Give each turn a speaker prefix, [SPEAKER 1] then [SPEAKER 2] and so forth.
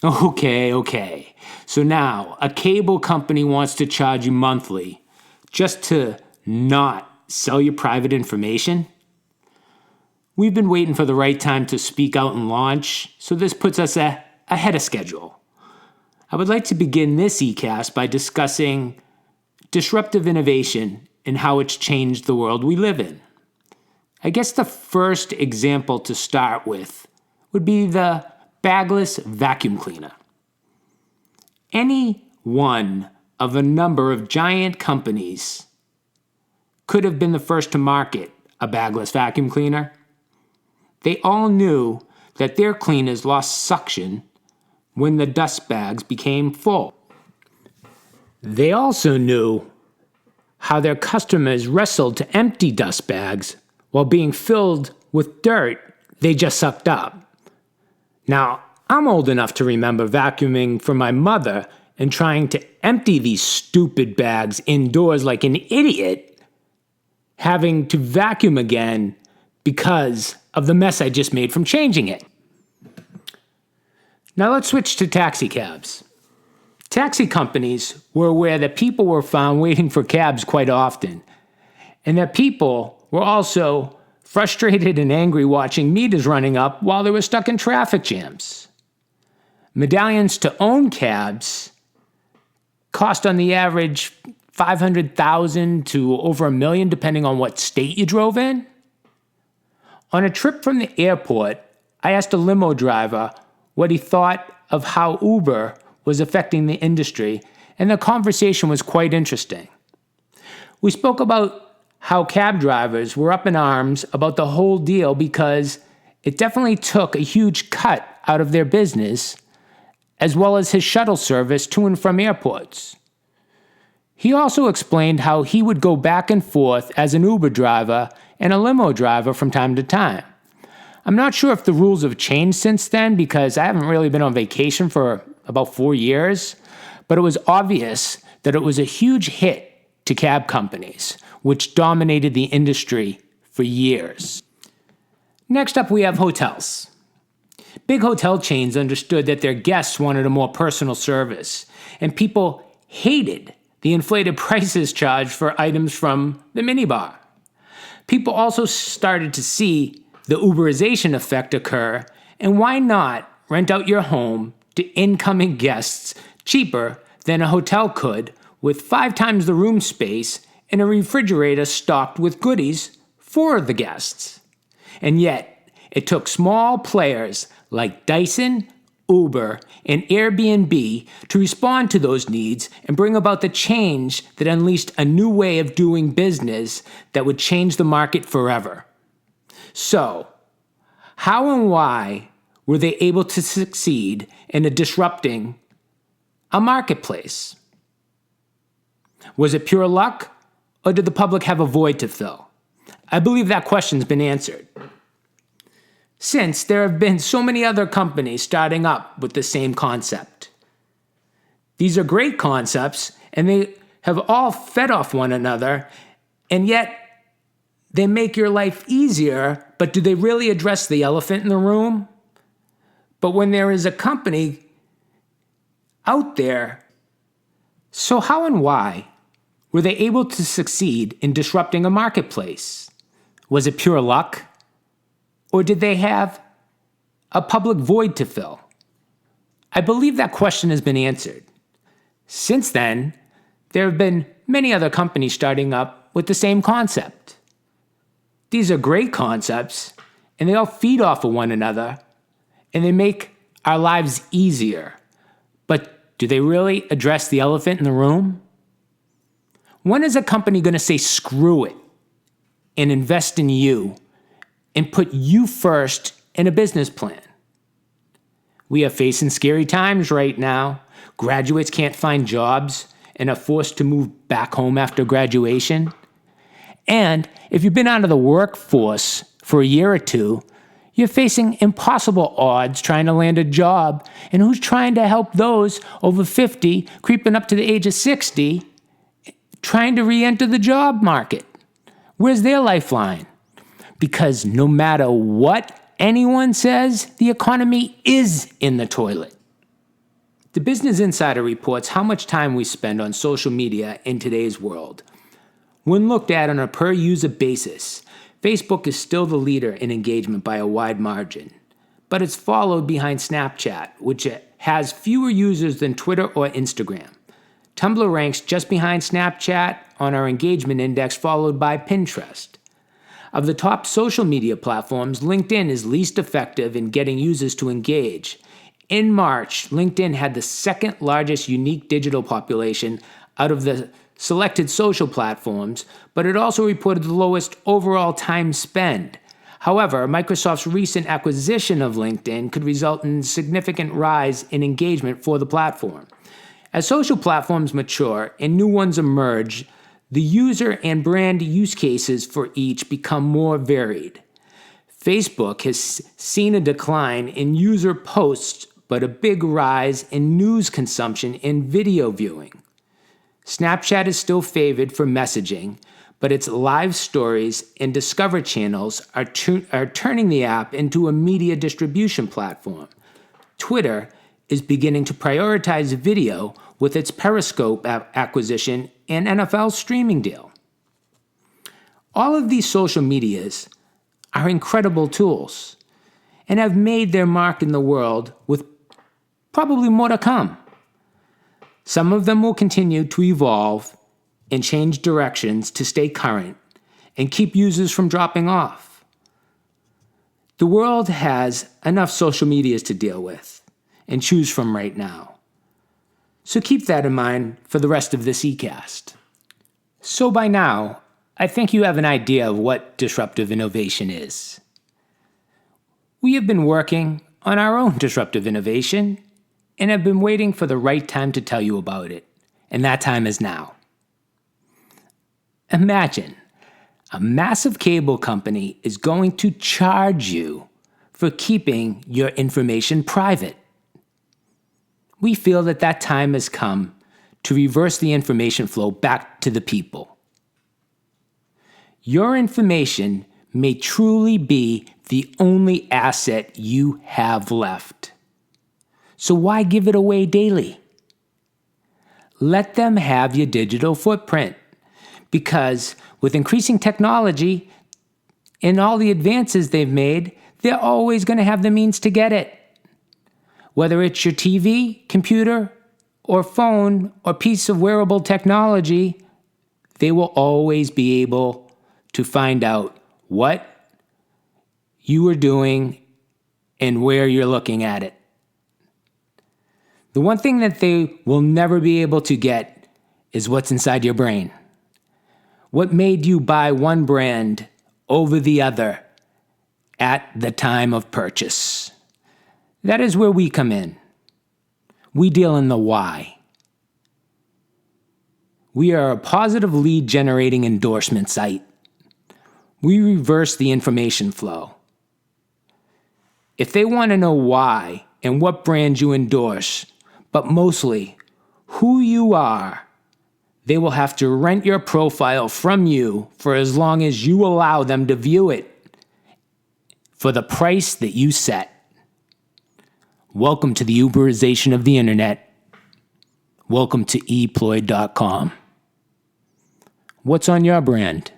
[SPEAKER 1] Okay. So now, a cable company wants to charge you monthly just to not sell your private information? We've been waiting for the right time to speak out and launch, so this puts us ahead of schedule. I would like to begin this Ecast by discussing disruptive innovation and how it's changed the world we live in. I guess the first example to start with would be the bagless vacuum cleaner. Any one of a number of giant companies could have been the first to market a bagless vacuum cleaner. They all knew that their cleaners lost suction when the dust bags became full. They also knew how their customers wrestled to empty dust bags while being filled with dirt they just sucked up. Now, I'm old enough to remember vacuuming for my mother and trying to empty these stupid bags indoors like an idiot, having to vacuum again because of the mess I just made from changing it. Now let's switch to taxi cabs. Taxi companies were aware that people were found waiting for cabs quite often, and that people were also frustrated and angry watching meters running up while they were stuck in traffic jams. Medallions to own cabs cost on the average $500,000 to over $1 million, depending on what state you drove in. On a trip from the airport, I asked a limo driver what he thought of how Uber was affecting the industry, and the conversation was quite interesting. We spoke about how cab drivers were up in arms about the whole deal because it definitely took a huge cut out of their business, as well as his shuttle service to and from airports. He also explained how he would go back and forth as an Uber driver and a limo driver from time to time. I'm not sure if the rules have changed since then because I haven't really been on vacation for about 4 years, but it was obvious that it was a huge hit to cab companies, which dominated the industry for years. Next up, we have hotels. Big hotel chains understood that their guests wanted a more personal service, and people hated the inflated prices charged for items from the minibar. People also started to see the Uberization effect occur, and why not rent out your home to incoming guests cheaper than a hotel could, with 5 times the room space and a refrigerator stocked with goodies for the guests. And yet, it took small players like Dyson, Uber, and Airbnb to respond to those needs and bring about the change that unleashed a new way of doing business that would change the market forever. So, how and why were they able to succeed in disrupting a marketplace? Was it pure luck, or did the public have a void to fill? I believe that question's been answered, since there have been so many other companies starting up with the same concept. These are great concepts, and they have all fed off one another, and yet they make your life easier, but do they really address the elephant in the room? But when there is a company out there, so how and why were they able to succeed in disrupting a marketplace? Was it pure luck? Or did they have a public void to fill? I believe that question has been answered. Since then, there have been many other companies starting up with the same concept. These are great concepts, and they all feed off of one another, and they make our lives easier. But do they really address the elephant in the room? When is a company going to say screw it and invest in you and put you first in a business plan? We are facing scary times right now. Graduates can't find jobs and are forced to move back home after graduation. And if you've been out of the workforce for a year or two, you're facing impossible odds trying to land a job. And who's trying to help those over 50, creeping up to the age of 60, trying to re-enter the job market? Where's their lifeline? Because no matter what anyone says, the economy is in the toilet. The Business Insider reports how much time we spend on social media in today's world. When looked at on a per-user basis, Facebook is still the leader in engagement by a wide margin, but it's followed behind Snapchat, which has fewer users than Twitter or Instagram. Tumblr ranks just behind Snapchat on our engagement index, followed by Pinterest. Of the top social media platforms, LinkedIn is least effective in getting users to engage. In March, LinkedIn had the second largest unique digital population out of the selected social platforms, but it also reported the lowest overall time spent. However, Microsoft's recent acquisition of LinkedIn could result in a significant rise in engagement for the platform. As social platforms mature and new ones emerge, the user and brand use cases for each become more varied. Facebook has seen a decline in user posts, but a big rise in news consumption and video viewing. Snapchat is still favored for messaging, but its live stories and Discover channels are turning the app into a media distribution platform. Twitter is beginning to prioritize video with its Periscope acquisition and NFL streaming deal. All of these social medias are incredible tools and have made their mark in the world, with probably more to come. Some of them will continue to evolve and change directions to stay current and keep users from dropping off. The world has enough social medias to deal with and choose from right now. So keep that in mind for the rest of this Ecast. So by now, I think you have an idea of what disruptive innovation is. We have been working on our own disruptive innovation and have been waiting for the right time to tell you about it, and that time is now. Imagine a massive cable company is going to charge you for keeping your information private. We feel that that time has come to reverse the information flow back to the people. Your information may truly be the only asset you have left. So why give it away daily? Let them have your digital footprint, because with increasing technology and all the advances they've made, they're always going to have the means to get it. Whether it's your TV, computer, or phone, or piece of wearable technology, they will always be able to find out what you are doing and where you're looking at it. The one thing that they will never be able to get is what's inside your brain. What made you buy one brand over the other at the time of purchase? That is where we come in. We deal in the why. We are a positive lead generating endorsement site. We reverse the information flow. If they want to know why and what brand you endorse, but mostly who you are, they will have to rent your profile from you for as long as you allow them to view it for the price that you set. Welcome to the Uberization of the internet. Welcome to Eployed.com. What's on your brand?